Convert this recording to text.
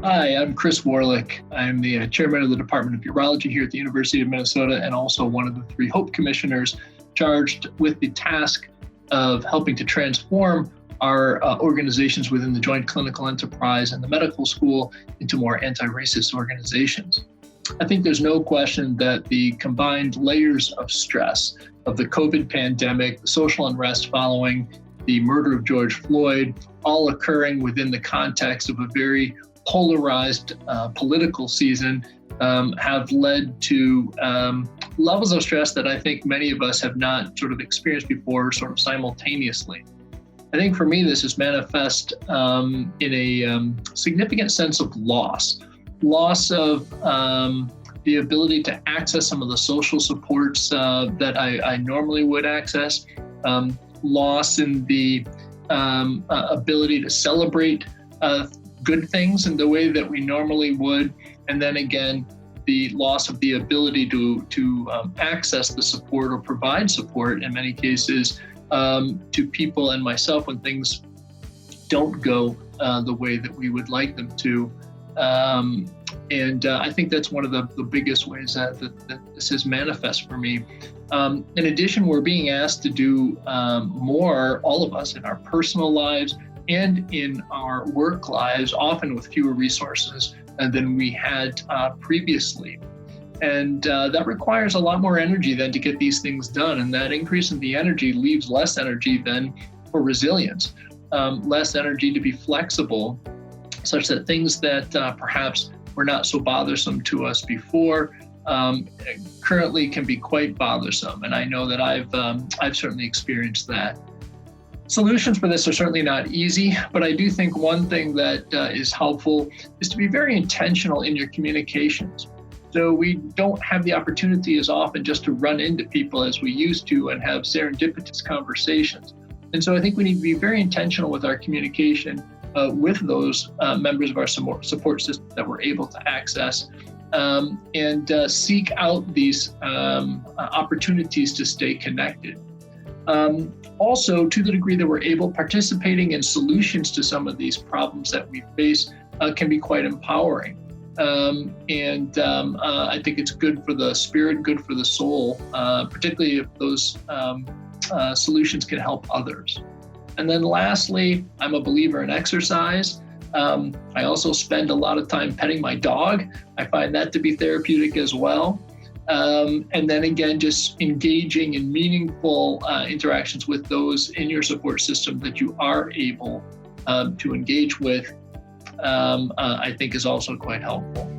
Hi, I'm Chris Warlick. I'm the chairman of the Department of Urology here at the University of Minnesota and also one of the 3 Hope Commissioners charged with the task of helping to transform our organizations within the Joint Clinical Enterprise and the medical school into more anti-racist organizations. I think there's no question that the combined layers of stress of the COVID pandemic, the social unrest following the murder of George Floyd, all occurring within the context of a very polarized political season, have led to levels of stress that I think many of us have not sort of experienced before, sort of simultaneously. I think for me, this is manifest in a significant sense of loss of the ability to access some of the social supports that I normally would access, loss in the ability to celebrate good things in the way that we normally would, and then again, the loss of the ability to access the support or provide support in many cases to people and myself when things don't go the way that we would like them to. And I think that's one of the biggest ways that this has manifest for me. In addition, we're being asked to do more, all of us, in our personal lives and in our work lives, often with fewer resources than we had previously. And that requires a lot more energy then to get these things done. And that increase in the energy leaves less energy then for resilience, less energy to be flexible, such that things that perhaps were not so bothersome to us before currently can be quite bothersome. And I know that I've certainly experienced that. Solutions for this are certainly not easy, but I do think one thing that is helpful is to be very intentional in your communications. So we don't have the opportunity as often just to run into people as we used to and have serendipitous conversations. And so I think we need to be very intentional with our communication with those members of our support system that we're able to access and seek out these opportunities to stay connected. Also, to the degree that we're able, participating in solutions to some of these problems that we face can be quite empowering. And I think it's good for the spirit, good for the soul, particularly if those solutions can help others. And then lastly, I'm a believer in exercise. I also spend a lot of time petting my dog. I find that to be therapeutic as well. And then again, just engaging in meaningful interactions with those in your support system that you are able to engage with, I think is also quite helpful.